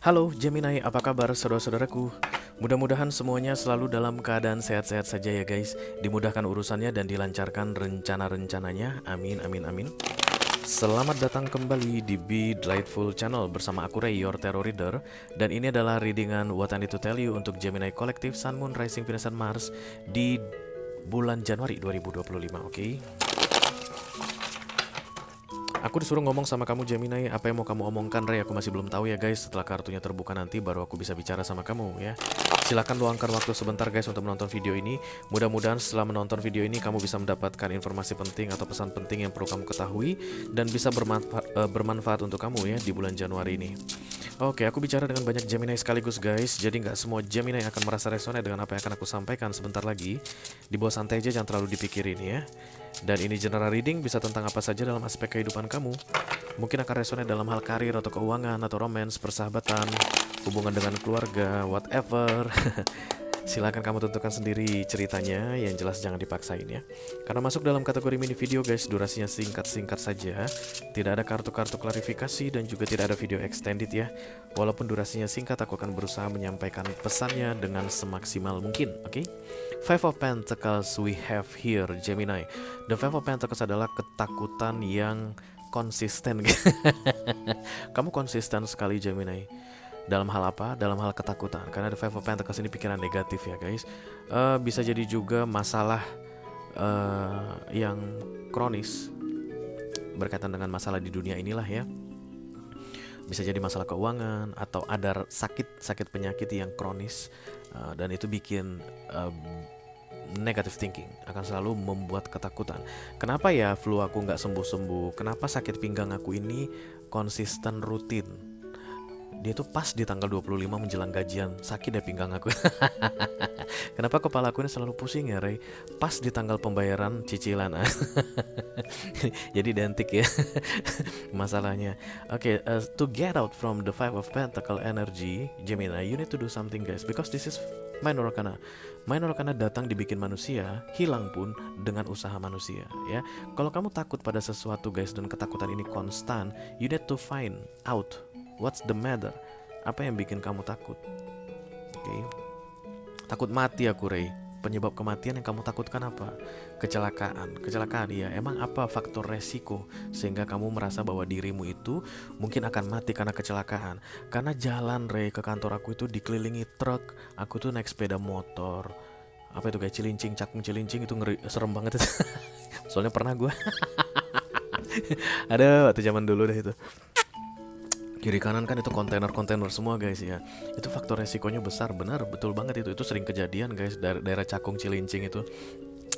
Halo Gemini, apa kabar saudara-saudaraku? Mudah-mudahan semuanya selalu dalam keadaan sehat-sehat saja ya guys. Dimudahkan urusannya dan dilancarkan rencana-rencananya. Amin, amin, amin. Selamat datang kembali di Be Delightful Channel bersama aku Ray, your tarot reader. Dan ini adalah readingan What I Need to Tell You untuk Gemini Collective Sun, Moon, Rising, Venus, dan Mars di bulan Januari 2025, oke? Aku disuruh ngomong sama kamu Gemini, apa yang mau kamu omongkan Ray? Aku masih belum tahu ya guys. Setelah kartunya terbuka nanti baru aku bisa bicara sama kamu ya. Silahkan luangkan waktu sebentar guys untuk menonton video ini. Mudah-mudahan setelah menonton video ini kamu bisa mendapatkan informasi penting atau pesan penting yang perlu kamu ketahui dan bisa bermanfaat untuk kamu ya di bulan Januari ini. Oke, aku bicara dengan banyak Gemini sekaligus guys. Jadi nggak semua Gemini akan merasa resonate dengan apa yang akan aku sampaikan sebentar lagi. Dibawa santai aja, jangan terlalu dipikirin ya. Dan ini general reading bisa tentang apa saja dalam aspek kehidupan kamu. Mungkin akan resonate dalam hal karir atau keuangan atau romance, persahabatan, hubungan dengan keluarga, whatever. Silahkan kamu tentukan sendiri ceritanya, yang jelas jangan dipaksain ya. Karena masuk dalam kategori mini video guys, durasinya singkat-singkat saja. Tidak ada kartu-kartu klarifikasi dan juga tidak ada video extended ya. Walaupun durasinya singkat, aku akan berusaha menyampaikan pesannya dengan semaksimal mungkin, oke? Five of Pentacles we have here, Gemini. The Five of Pentacles adalah ketakutan yang konsisten. Kamu konsisten sekali Gemini. Dalam hal apa? Dalam hal ketakutan. Karena The Five of Pentacles ini pikiran negatif ya guys. Bisa jadi juga masalah yang kronis berkaitan dengan masalah di dunia inilah ya. Bisa jadi masalah keuangan atau ada sakit penyakit yang kronis, dan itu bikin negative thinking, akan selalu membuat ketakutan. Kenapa ya flu aku nggak sembuh-sembuh? Kenapa sakit pinggang aku ini konsisten rutin? Dia tuh pas di tanggal 25 menjelang gajian sakit deh pinggang aku. Kenapa kepala aku ini selalu pusing ya Ray? Pas di tanggal pembayaran cicilan. Jadi identik ya masalahnya. Oke, to get out from the Five of Pentacle energy, Gemini, you need to do something guys, because this is minor arcana. Minor arcana datang dibikin manusia, hilang pun dengan usaha manusia ya. Kalau kamu takut pada sesuatu guys dan ketakutan ini konstan, you need to find out what's the matter. Apa yang bikin kamu takut? Oke. Takut mati aku Ray. Penyebab kematian yang kamu takutkan apa? Kecelakaan iya. Emang apa faktor resiko sehingga kamu merasa bahwa dirimu itu mungkin akan mati karena kecelakaan? Karena jalan Ray ke kantor aku itu dikelilingi truk. Aku tuh naik sepeda motor. Apa itu kayak cilincing, cakung cilincing itu ngeri, serem banget itu. Soalnya pernah gue. Ada waktu zaman dulu deh itu. Kiri kanan kan itu kontainer semua guys ya. Itu faktor resikonya besar, benar, betul banget itu sering kejadian guys. Daerah Cakung Cilincing itu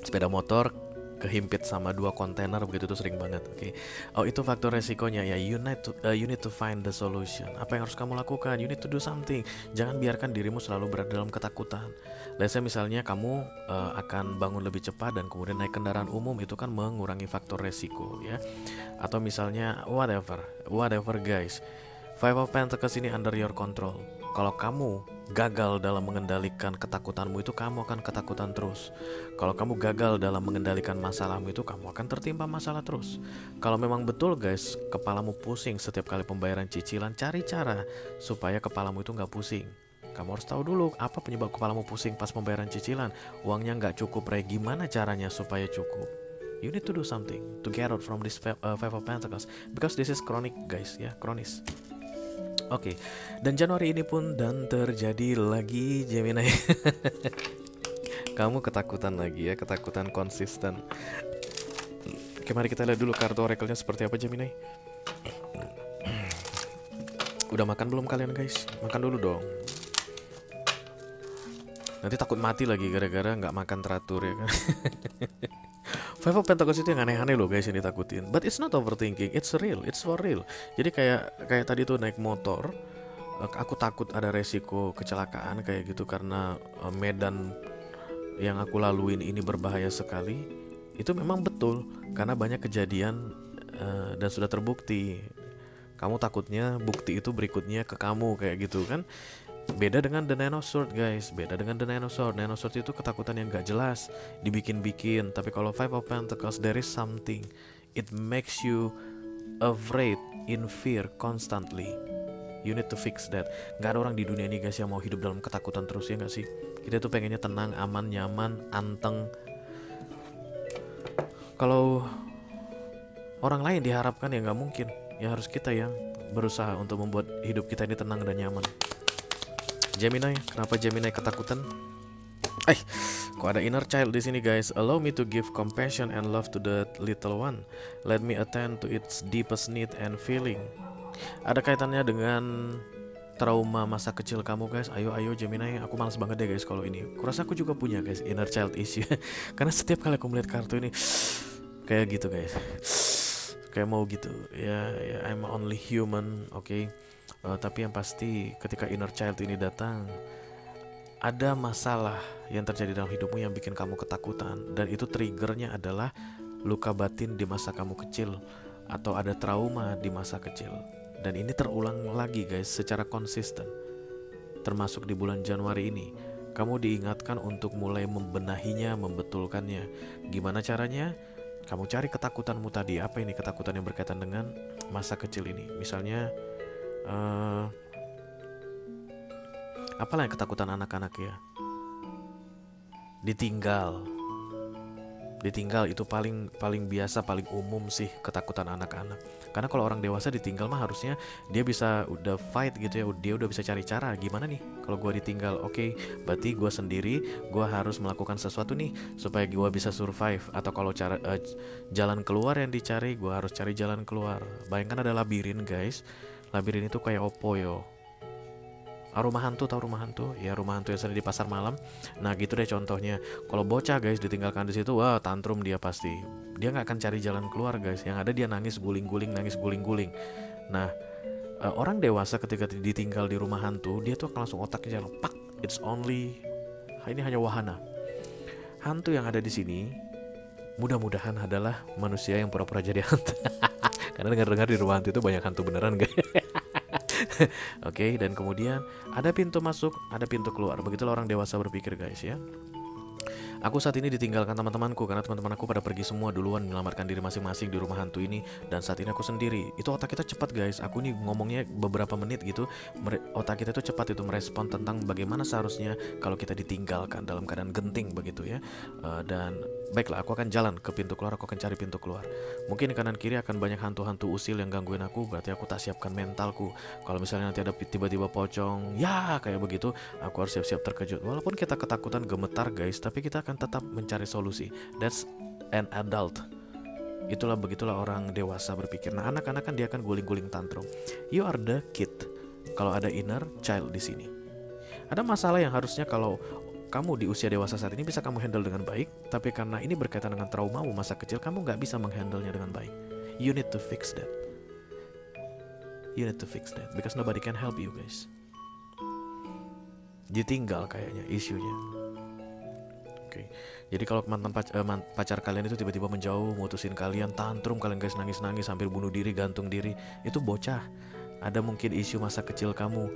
sepeda motor kehimpit sama dua kontainer begitu, itu sering banget. Oke. Oh, itu faktor resikonya ya. You need to find the solution. Apa yang harus kamu lakukan? You need to do something. Jangan biarkan dirimu selalu berada dalam ketakutan. Let's say misalnya kamu akan bangun lebih cepat dan kemudian naik kendaraan umum, itu kan mengurangi faktor resiko ya. Atau misalnya whatever guys. Five of Pentacles ini under your control. Kalau kamu gagal dalam mengendalikan ketakutanmu itu, kamu akan ketakutan terus. Kalau kamu gagal dalam mengendalikan masalahmu itu, kamu akan tertimpa masalah terus. Kalau memang betul guys, kepalamu pusing setiap kali pembayaran cicilan, cari cara supaya kepalamu itu nggak pusing. Kamu harus tahu dulu apa penyebab kepalamu pusing pas pembayaran cicilan. Uangnya nggak cukup, gimana caranya supaya cukup? You need to do something to get out from this Five of Pentacles, because this is chronic guys ya, kronis. Oke, dan Januari ini pun dan terjadi lagi Gemini. Kamu ketakutan lagi ya, ketakutan konsisten. Oke, mari kita lihat dulu kartu oracle-nya seperti apa Gemini. Udah makan belum kalian guys? Makan dulu dong. Nanti takut mati lagi gara-gara nggak makan teratur ya kan. Five of Pentacles itu yang aneh-aneh loh guys yang ditakutin. But it's not overthinking, it's real, it's for real. Jadi kayak tadi tuh naik motor, aku takut ada resiko kecelakaan kayak gitu karena medan yang aku laluin ini berbahaya sekali. Itu memang betul karena banyak kejadian dan sudah terbukti. Kamu takutnya bukti itu berikutnya ke kamu kayak gitu kan. Beda dengan The Nine of Swords guys. Beda dengan The Nine of Swords. Nine of Swords itu ketakutan yang gak jelas, dibikin-bikin. Tapi kalau Five of Pentacles, there is something. It makes you afraid, in fear constantly. You need to fix that. Gak ada orang di dunia ini guys yang mau hidup dalam ketakutan terus, ya gak sih? Kita tuh pengennya tenang, aman, nyaman, anteng. Kalau orang lain diharapkan ya nggak mungkin. Ya harus kita yang berusaha untuk membuat hidup kita ini tenang dan nyaman. Gemini, kenapa Gemini ketakutan? Kok ada inner child di sini guys? Allow me to give compassion and love to the little one. Let me attend to its deepest need and feeling. Ada kaitannya dengan trauma masa kecil kamu guys. Ayo Gemini, aku malas banget deh guys kalau ini. Kurasa aku juga punya guys inner child issue. Karena setiap kali aku melihat kartu ini kayak gitu guys. Kayak mau gitu. Ya, I'm only human, oke. Tapi yang pasti ketika inner child ini datang, ada masalah yang terjadi dalam hidupmu yang bikin kamu ketakutan, dan itu triggernya adalah luka batin di masa kamu kecil atau ada trauma di masa kecil. Dan ini terulang lagi guys secara konsisten. Termasuk di bulan Januari ini, kamu diingatkan untuk mulai membenahinya, membetulkannya. Gimana caranya? Kamu cari ketakutanmu tadi. Apa ini ketakutan yang berkaitan dengan masa kecil ini? Misalnya apalah yang ketakutan anak-anak ya? Ditinggal itu paling biasa, paling umum sih ketakutan anak-anak. Karena kalau orang dewasa ditinggal mah harusnya dia bisa udah fight gitu ya, dia udah bisa cari cara gimana nih kalau gue ditinggal. Oke, berarti gue sendiri, gue harus melakukan sesuatu nih supaya gue bisa survive. Atau kalau cara jalan keluar yang dicari, gue harus cari jalan keluar. Bayangkan ada labirin guys, labirin itu kayak opo yo. Rumah hantu, tahu rumah hantu? Ya, rumah hantu yang sering di pasar malam. Nah, gitu deh contohnya. Kalau bocah guys ditinggalkan di situ, wah tantrum dia pasti. Dia nggak akan cari jalan keluar guys. Yang ada dia nangis guling-guling. Nah, orang dewasa ketika ditinggal di rumah hantu, dia tuh akan langsung otaknya jalan pak. Ini hanya wahana. Hantu yang ada di sini mudah-mudahan adalah manusia yang pura-pura jadi hantu. Karena dengar-dengar di rumah hantu itu banyak hantu beneran guys. Oke, dan kemudian ada pintu masuk, ada pintu keluar. Begitulah orang dewasa berpikir guys ya. Aku saat ini ditinggalkan teman-temanku karena teman-teman aku pada pergi semua duluan menyelamatkan diri masing-masing di rumah hantu ini, dan saat ini aku sendiri. Itu otak kita cepat guys. Aku nih ngomongnya beberapa menit gitu. Otak kita itu cepat itu merespon tentang bagaimana seharusnya kalau kita ditinggalkan dalam keadaan genting begitu ya. Dan baiklah, aku akan jalan ke pintu keluar, aku akan cari pintu keluar. Mungkin kanan kiri akan banyak hantu-hantu usil yang gangguin aku, berarti aku tak siapkan mentalku. Kalau misalnya nanti ada tiba-tiba pocong, ya kayak begitu, aku harus siap-siap terkejut. Walaupun kita ketakutan gemetar guys, tapi kita akan tetap mencari solusi. That's an adult. Begitulah orang dewasa berpikir. Nah, anak-anak kan dia akan guling-guling tantrum. You are the kid. Kalau ada inner child di sini. Ada masalah yang harusnya kalau kamu di usia dewasa saat ini bisa kamu handle dengan baik, tapi karena ini berkaitan dengan traumamu masa kecil, kamu nggak bisa menghandlenya dengan baik. You need to fix that. Because nobody can help you guys. Ditinggal kayaknya isunya. Oke. Jadi kalau mantan pacar kalian itu tiba-tiba menjauh, mutusin kalian, tantrum kalian guys, nangis-nangis hampir bunuh diri, gantung diri, itu bocah. Ada mungkin isu masa kecil kamu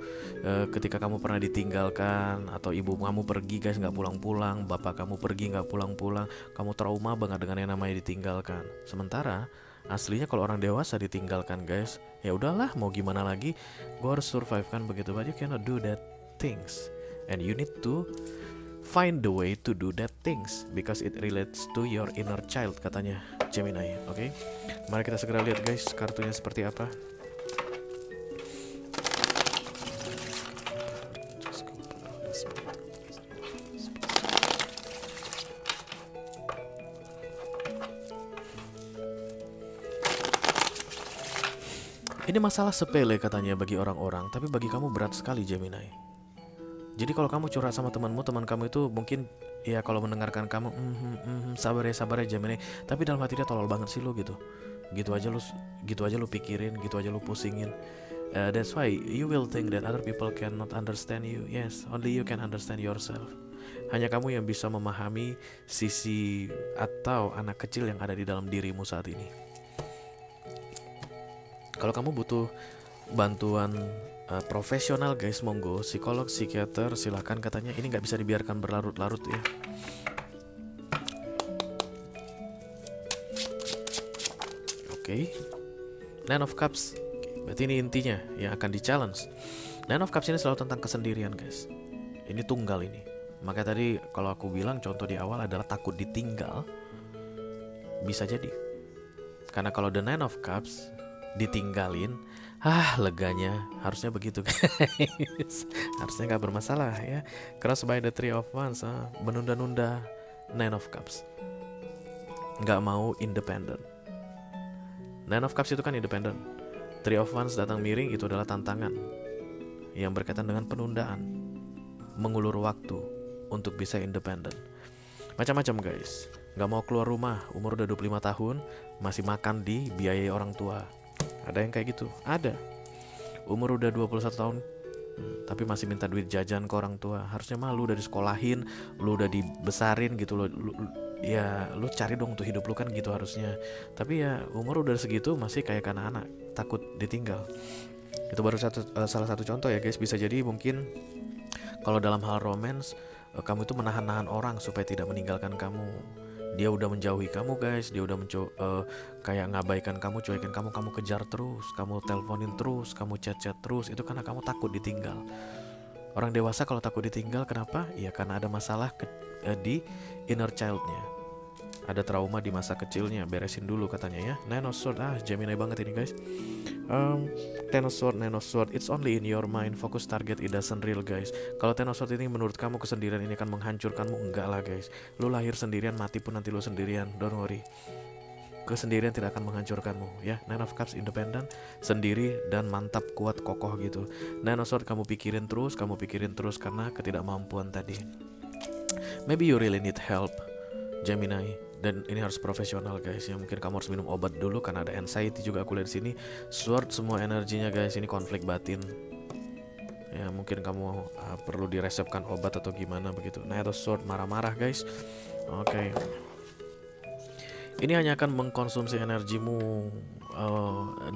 ketika kamu pernah ditinggalkan, atau ibu kamu pergi guys nggak pulang-pulang, bapak kamu pergi nggak pulang-pulang, kamu trauma banget dengan yang namanya ditinggalkan. Sementara aslinya kalau orang dewasa ditinggalkan guys, ya udahlah mau gimana lagi, gue harus survive kan begitu. But you cannot do that things, and you need to find the way to do that things because it relates to your inner child, katanya Gemini. Oke, mari kita segera lihat guys kartunya seperti apa. Ini masalah sepele katanya bagi orang-orang, tapi bagi kamu berat sekali Gemini. Jadi kalau kamu curhat sama teman kamu itu mungkin ya kalau mendengarkan kamu sabar ya Gemini, tapi dalam hati dia tolol banget sih lo gitu. Gitu aja lu pikirin, gitu aja lu pusingin. That's why you will think that other people cannot understand you. Yes, only you can understand yourself. Hanya kamu yang bisa memahami sisi atau anak kecil yang ada di dalam dirimu saat ini. Kalau kamu butuh bantuan profesional guys, monggo, psikolog, psikiater, silahkan katanya. Ini nggak bisa dibiarkan berlarut-larut ya. Oke. Nine of Cups. Berarti ini intinya yang akan di-challenge. Nine of Cups ini selalu tentang kesendirian guys. Ini tunggal ini. Makanya tadi kalau aku bilang contoh di awal adalah takut ditinggal. Bisa jadi. Karena kalau the Nine of Cups ditinggalin, leganya harusnya begitu guys. Harusnya nggak bermasalah ya. Cross by the Three of Wands, menunda-nunda Nine of Cups. Nggak mau independen. Nine of Cups itu kan independen. Three of Wands datang miring itu adalah tantangan yang berkaitan dengan penundaan, mengulur waktu untuk bisa independen. Macam-macam guys. Nggak mau keluar rumah, umur udah 25 tahun, masih makan di biayai orang tua. Ada yang kayak gitu, ada. Umur udah 21 tahun, tapi masih minta duit jajan ke orang tua. Harusnya malu udah disekolahin, lu udah dibesarin gitu loh. Ya lu cari dong untuk hidup lu kan gitu harusnya. Tapi ya umur udah segitu masih kayak anak-anak, takut ditinggal. Itu baru salah satu contoh ya guys. Bisa jadi mungkin kalau dalam hal romance, kamu itu menahan-nahan orang supaya tidak meninggalkan kamu. Dia udah menjauhi kamu guys, dia udah kayak ngabaikan kamu, cuekin kamu kejar terus, kamu teleponin terus, kamu chat-chat terus. Itu karena kamu takut ditinggal. Orang dewasa kalau takut ditinggal kenapa? Ya karena ada masalah di inner child-nya. Ada trauma di masa kecilnya, beresin dulu katanya ya. Nine of Swords, Gemini banget ini guys. Ten of Swords, it's only in your mind. Fokus target, it doesn't real guys. Kalau Ten of Swords ini menurut kamu kesendirian ini akan menghancurkanmu, enggak lah guys. Lu lahir sendirian, mati pun nanti lu sendirian, don't worry. Kesendirian tidak akan menghancurkanmu ya. Nine of Cups independen, sendiri dan mantap, kuat, kokoh gitu. Nine of Swords kamu pikirin terus karena ketidakmampuan tadi. Maybe you really need help, Gemini. Dan ini harus profesional guys ya. Mungkin kamu harus minum obat dulu karena ada anxiety juga aku lihat di sini. Sword semua energinya guys, ini konflik batin. Ya mungkin kamu perlu diresepkan obat atau gimana begitu. Nah itu Sword marah-marah guys. Oke. Ini hanya akan mengkonsumsi energimu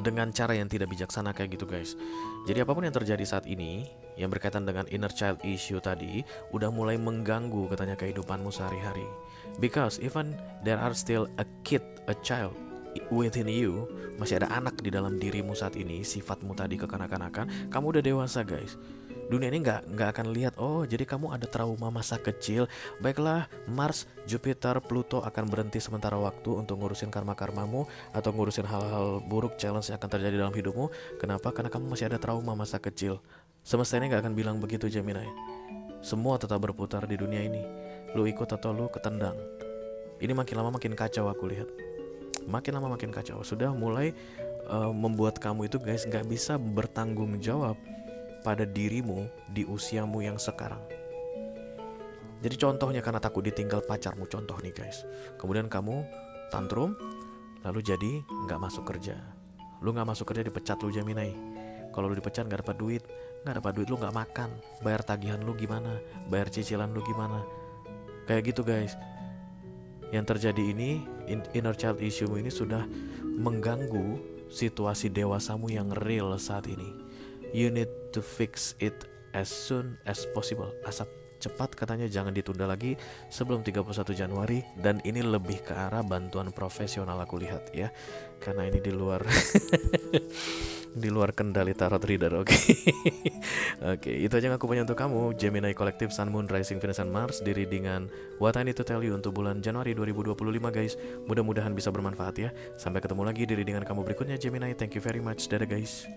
dengan cara yang tidak bijaksana kayak gitu guys. Jadi apapun yang terjadi saat ini yang berkaitan dengan inner child issue tadi udah mulai mengganggu katanya kehidupanmu sehari-hari. Because even there are still a child within you, masih ada anak di dalam dirimu saat ini, sifatmu tadi kekanak-kanakan, kamu udah dewasa guys. Dunia ini nggak akan lihat, oh jadi kamu ada trauma masa kecil. Baiklah, Mars, Jupiter, Pluto akan berhenti sementara waktu untuk ngurusin karma-karmamu atau ngurusin hal-hal buruk, challenge yang akan terjadi dalam hidupmu. Kenapa? Karena kamu masih ada trauma masa kecil. Semesta ini nggak akan bilang begitu Gemini. Semua tetap berputar di dunia ini. Lu ikut atau lu ketendang. Ini makin lama makin kacau aku lihat. Makin lama makin kacau. Sudah mulai membuat kamu itu guys nggak bisa bertanggung jawab pada dirimu di usiamu yang sekarang. Jadi contohnya karena takut ditinggal pacarmu, contoh nih guys. Kemudian kamu tantrum, lalu jadi nggak masuk kerja. Lu nggak masuk kerja dipecat lu Gemini. Kalau lu dipecat nggak dapat duit lu nggak makan. Bayar tagihan lu gimana? Bayar cicilan lu gimana? Kayak gitu guys. Yang terjadi ini inner child issue ini sudah mengganggu situasi dewasamu yang real saat ini. You need to fix it as soon as possible. Asap cepat katanya, jangan ditunda lagi sebelum 31 Januari. Dan ini lebih ke arah bantuan profesional aku lihat ya. Karena ini di luar di luar kendali tarot reader, oke. Oke, itu aja yang aku punya untuk kamu, Gemini Collective, Sun, Moon, Rising, Venus, and Mars, di readingan What I Need to Tell You untuk bulan Januari 2025 guys. Mudah-mudahan bisa bermanfaat ya. Sampai ketemu lagi di readingan kamu berikutnya Gemini. Thank you very much. Dadah guys.